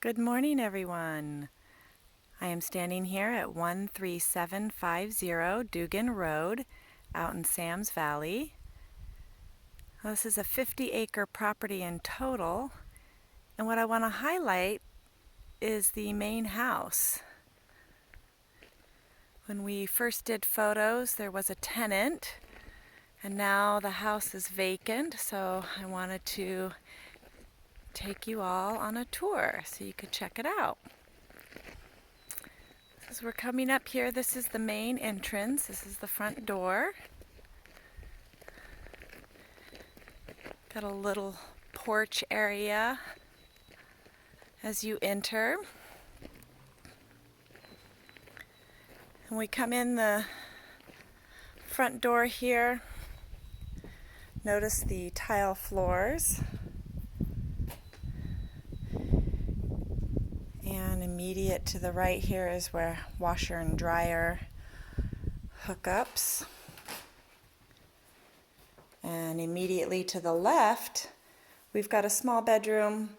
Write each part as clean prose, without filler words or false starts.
Good morning, everyone. I am standing here at 13750 Duggan Road out in Sam's Valley. This is a 50-acre property in total, and what I want to highlight is the main house. When we first did photos, there was a tenant, and now the house is vacant, so I wanted to take you all on a tour so you could check it out. As we're coming up here, this is the main entrance. This is the front door. Got a little porch area as you enter. And we come in the front door here. Notice the tile floors. And immediate to the right here is where washer and dryer hookups. And immediately to the left, we've got a small bedroom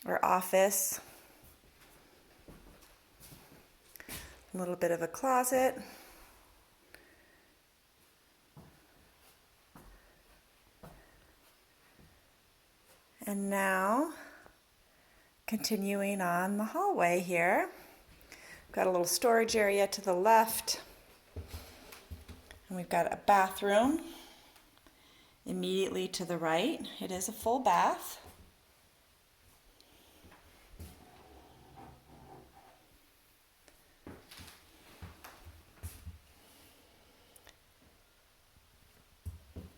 or office. A little bit of a closet. And now, continuing on the hallway here, got a little storage area to the left, and we've got a bathroom immediately to the right. It is a full bath.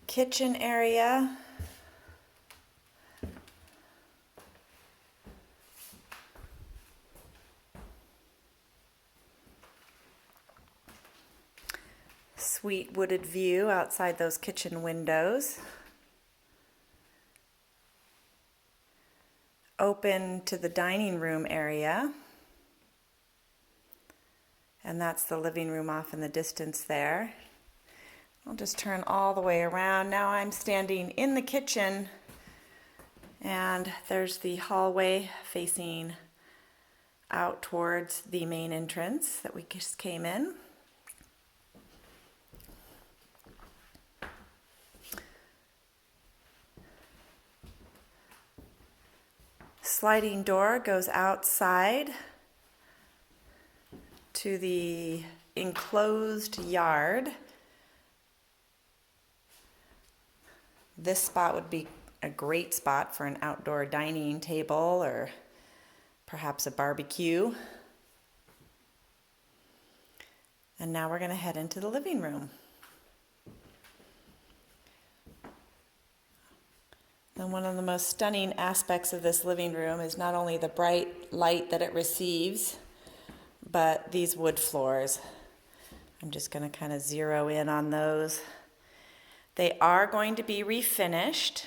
Kitchen area. Sweet wooded view outside those kitchen windows. Open to the dining room area. And that's the living room off in the distance there. I'll just turn all the way around. Now I'm standing in the kitchen, and there's the hallway facing out towards the main entrance that we just came in. Sliding door goes outside to the enclosed yard. This spot would be a great spot for an outdoor dining table or perhaps a barbecue. And now we're going to head into the living room. And one of the most stunning aspects of this living room is not only the bright light that it receives, but these wood floors. I'm just going to kind of zero in on those. They are going to be refinished.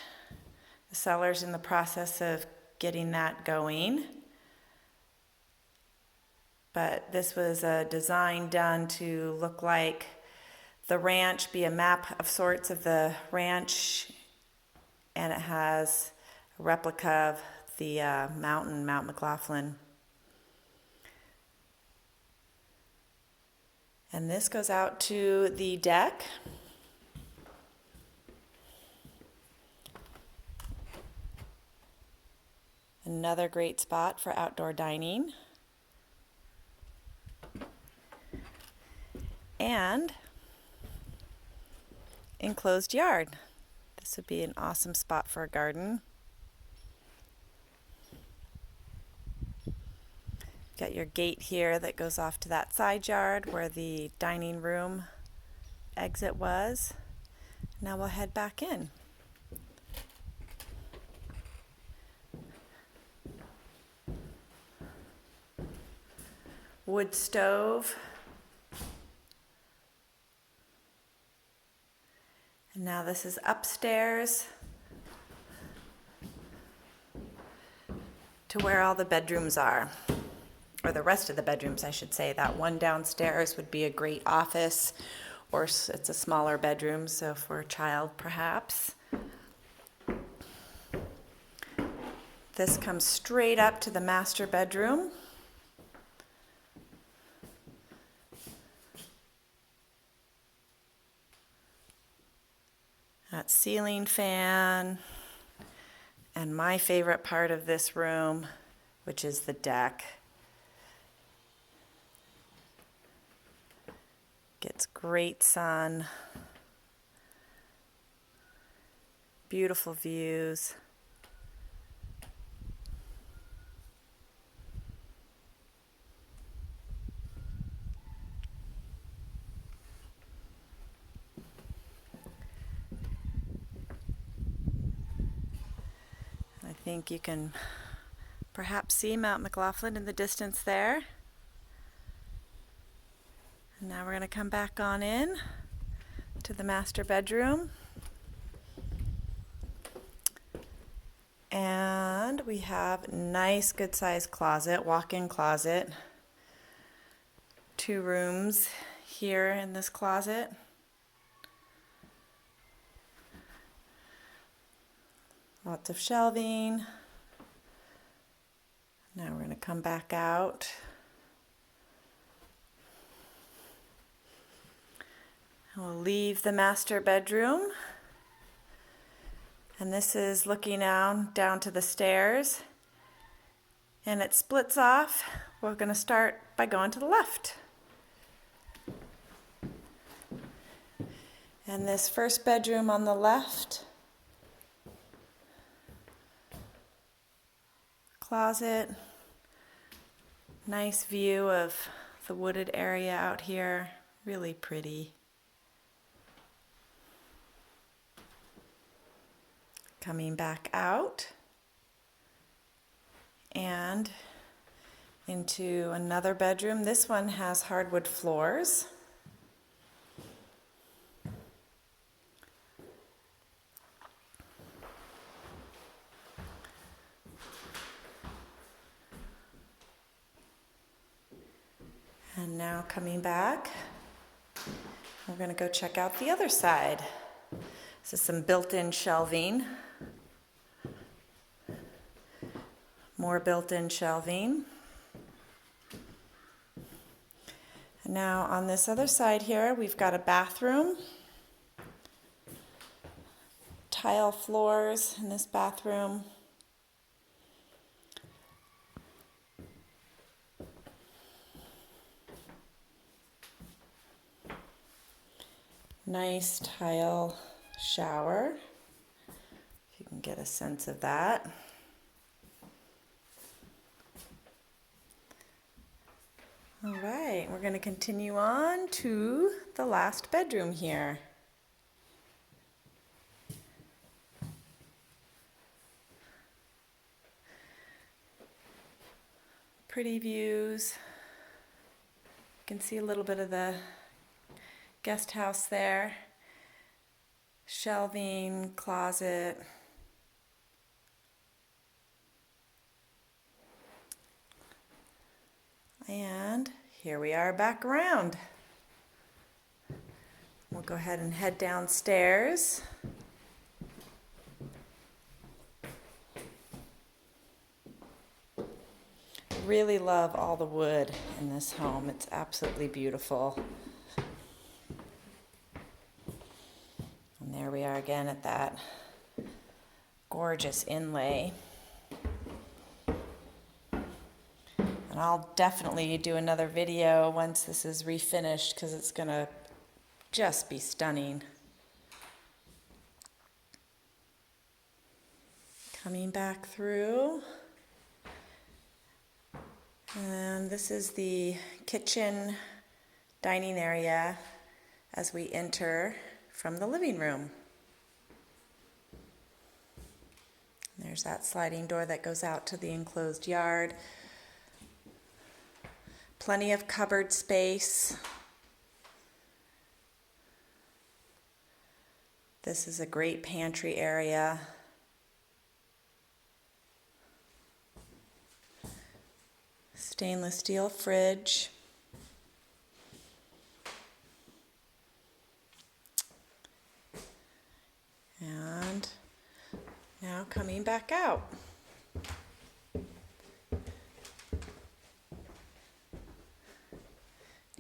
The seller's in the process of getting that going. But this was a design done to look like the ranch, be a map of sorts of the ranch, and it has a replica of the mountain, Mount McLoughlin. And this goes out to the deck. Another great spot for outdoor dining. And enclosed yard. This would be an awesome spot for a garden. Got your gate here that goes off to that side yard where the dining room exit was. Now we'll head back in. Wood stove. And now this is upstairs to where all the bedrooms are, or the rest of the bedrooms, I should say. That one downstairs would be a great office, or it's a smaller bedroom, so for a child perhaps. This comes straight up to the master bedroom. That ceiling fan, and my favorite part of this room, which is the deck. Gets great sun, beautiful views. I think you can perhaps see Mount McLoughlin in the distance there. And now we're going to come back on in to the master bedroom. And we have nice good sized closet, walk-in closet. 2 rooms here in this closet. Lots of shelving. Now we're going to come back out. We'll leave the master bedroom. And this is looking down to the stairs. And it splits off. We're going to start by going to the left. And this first bedroom on the left, closet, nice view of the wooded area out here, really pretty. Coming back out and into another bedroom. This one has hardwood floors. And now coming back, we're going to go check out the other side. This is some built-in shelving. More built-in shelving. And now on this other side here, we've got a bathroom. Tile floors in this bathroom. Nice tile shower, if you can get a sense of that. All right, we're going to continue on to the last bedroom here. Pretty views. You can see a little bit of the guest house there. Shelving, closet. And here we are back around. We'll go ahead and head downstairs. Really love all the wood in this home. It's absolutely beautiful. And there we are again at that gorgeous inlay. And I'll definitely do another video once this is refinished because it's going to just be stunning. Coming back through. And this is the kitchen dining area as we enter from the living room. There's that sliding door that goes out to the enclosed yard. Plenty of cupboard space. This is a great pantry area. Stainless steel fridge. And now coming back out.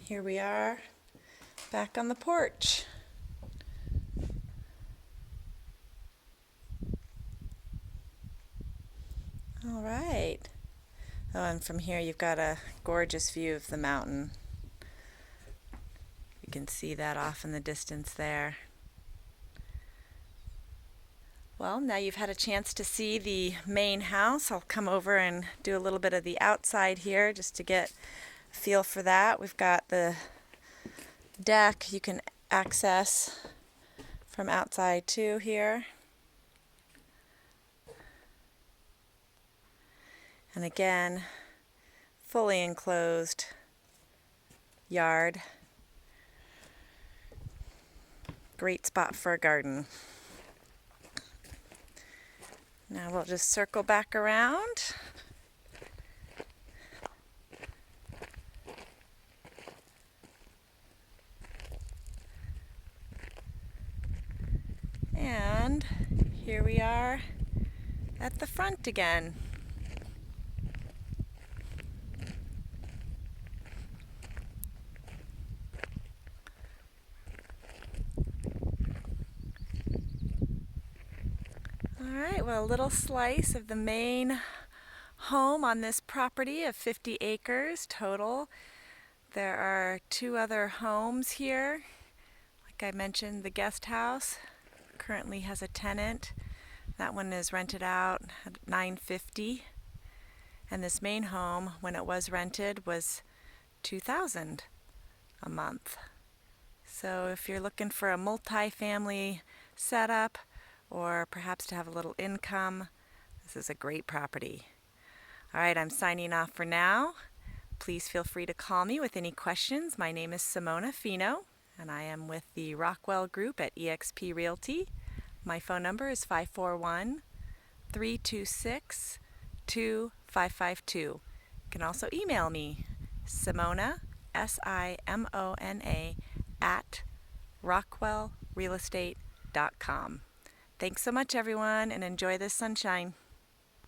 Here we are back on the porch. All right. Oh, and from here you've got a gorgeous view of the mountain. You can see that off in the distance there. Well, now you've had a chance to see the main house. I'll come over and do a little bit of the outside here just to get a feel for that. We've got the deck you can access from outside too here. And again, fully enclosed yard. Great spot for a garden. Now we'll just circle back around. And here we are at the front again. All right, well, a little slice of the main home on this property of 50 acres total. There are 2 other homes here. Like I mentioned, the guest house currently has a tenant. That one is rented out at $950. And this main home, when it was rented, was $2,000 a month. So if you're looking for a multi-family setup, or perhaps to have a little income, this is a great property. All right, I'm signing off for now. Please feel free to call me with any questions. My name is Simona Fino, and I am with the Rockwell Group at eXp Realty. My phone number is 541-326-2552. You can also email me, Simona, Simona, at rockwellrealestate.com. Thanks so much, everyone, and enjoy this sunshine.